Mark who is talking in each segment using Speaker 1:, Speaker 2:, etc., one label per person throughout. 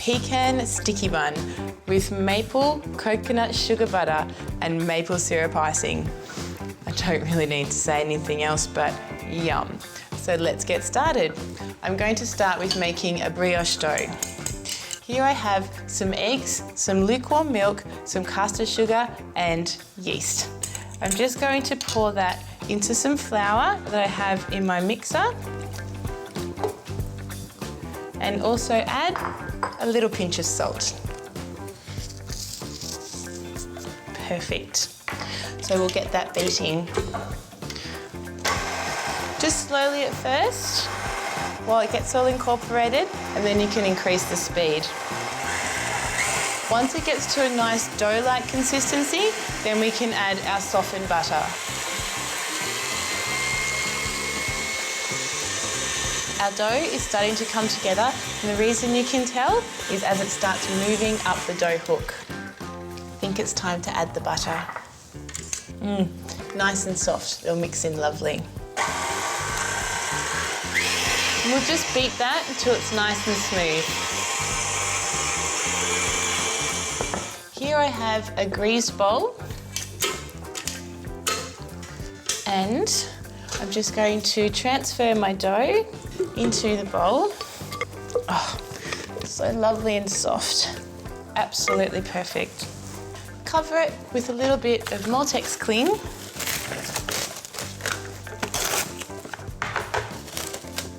Speaker 1: pecan sticky bun with maple coconut sugar butter and maple syrup icing. I don't really need to say anything else, but yum. So let's get started. I'm going to start with making a brioche dough. Here I have some eggs, some lukewarm milk, some caster sugar and yeast. I'm just going to pour that into some flour that I have in my mixer and also add a little pinch of salt. Perfect. So we'll get that beating. Just slowly at first while it gets all incorporated, and then you can increase the speed. Once it gets to a nice dough-like consistency, then we can add our softened butter. Our dough is starting to come together, and the reason you can tell is as it starts moving up the dough hook. I think it's time to add the butter. Nice and soft, it'll mix in lovely. And we'll just beat that until it's nice and smooth. Here I have a greased bowl, and I'm just going to transfer my dough into the bowl. Oh, so lovely and soft. Absolutely perfect. Cover it with a little bit of Maltex Cling.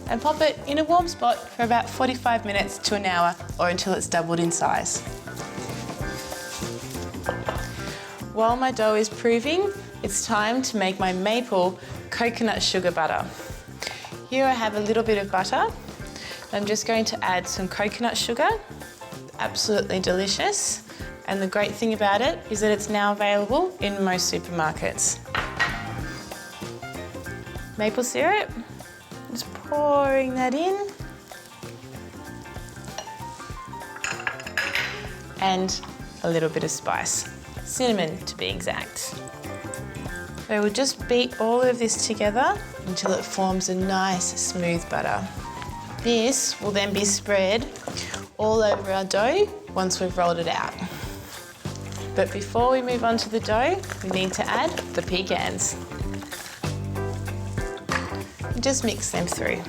Speaker 1: And pop it in a warm spot for about 45 minutes to an hour or until it's doubled in size. While my dough is proving, it's time to make my maple coconut sugar butter. Here I have a little bit of butter. I'm just going to add some coconut sugar. Absolutely delicious. And the great thing about it is that it's now available in most supermarkets. Maple syrup, just pouring that in. And a little bit of spice, cinnamon to be exact. So we'll just beat all of this together until it forms a nice smooth butter. This will then be spread all over our dough once we've rolled it out. But before we move on to the dough, we need to add the pecans. And just mix them through.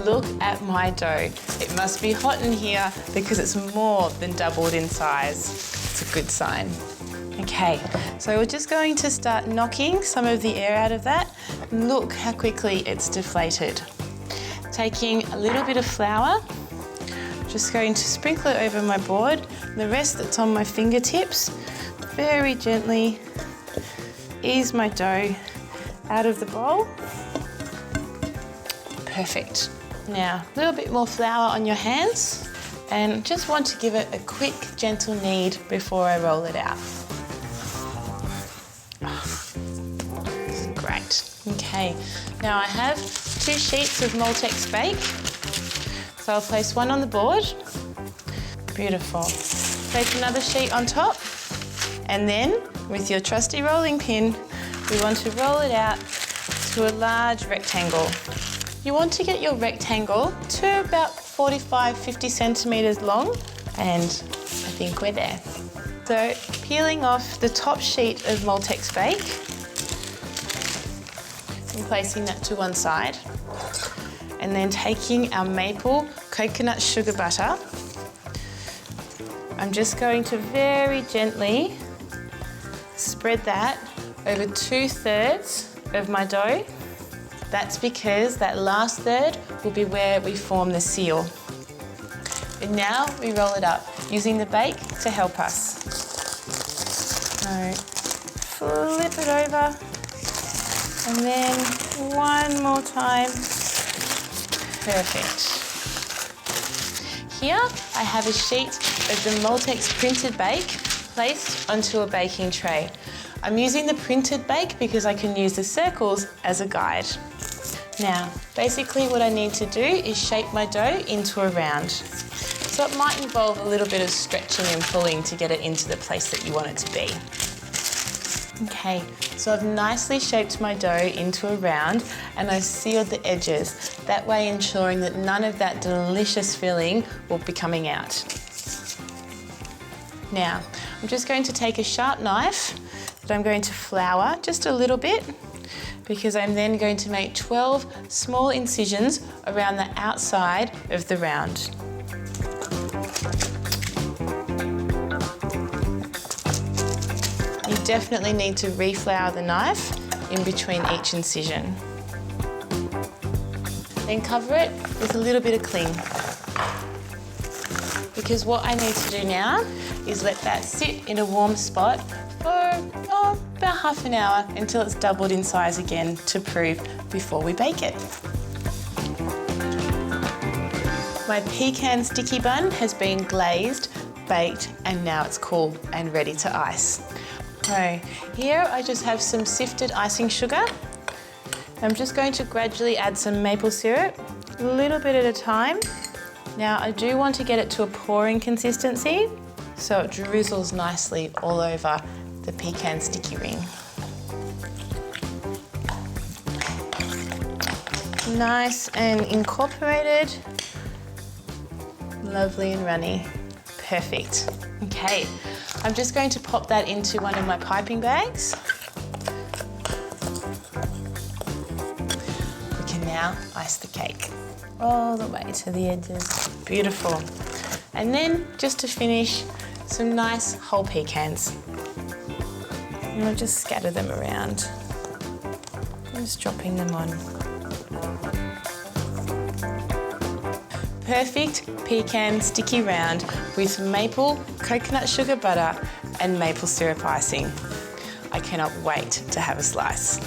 Speaker 1: Look at my dough. It must be hot in here because it's more than doubled in size. It's a good sign. Okay, so we're just going to start knocking some of the air out of that. Look how quickly it's deflated. Taking a little bit of flour, just going to sprinkle it over my board. The rest that's on my fingertips, very gently ease my dough out of the bowl. Perfect. Now, a little bit more flour on your hands, and just want to give it a quick, gentle knead before I roll it out. This is great. Okay, now I have 2 sheets of Maltex bake. So I'll place one on the board. Beautiful. Place another sheet on top, and then with your trusty rolling pin, we want to roll it out to a large rectangle. You want to get your rectangle to about 45-50 centimetres long, and I think we're there. So peeling off the top sheet of Maltex bake and placing that to one side, and then taking our maple coconut sugar butter, I'm just going to very gently spread that over 2/3 of my dough. That's because that last third will be where we form the seal. And now we roll it up using the bake to help us. So flip it over, and then one more time. Perfect. Here I have a sheet of the Maltex printed bake placed onto a baking tray. I'm using the printed bake because I can use the circles as a guide. Now, basically what I need to do is shape my dough into a round. So it might involve a little bit of stretching and pulling to get it into the place that you want it to be. Okay, so I've nicely shaped my dough into a round and I've sealed the edges, that way ensuring that none of that delicious filling will be coming out. Now, I'm just going to take a sharp knife that I'm going to flour just a little bit, because I'm then going to make 12 small incisions around the outside of the round. You definitely need to reflour the knife in between each incision. Then cover it with a little bit of cling. Because what I need to do now is let that sit in a warm spot for about half an hour until it's doubled in size again to prove before we bake it. My pecan sticky bun has been glazed, baked, and now it's cool and ready to ice. So here I just have some sifted icing sugar. I'm just going to gradually add some maple syrup, a little bit at a time. Now I do want to get it to a pouring consistency so it drizzles nicely all over the pecan sticky ring. Nice and incorporated, lovely and runny, perfect. Okay, I'm just going to pop that into one of my piping bags. We can now ice the cake all the way to the edges. Beautiful. And then just to finish, some nice whole pecans. And I'll just scatter them around. Just dropping them on. Perfect pecan sticky round with maple, coconut sugar butter and maple syrup icing. I cannot wait to have a slice.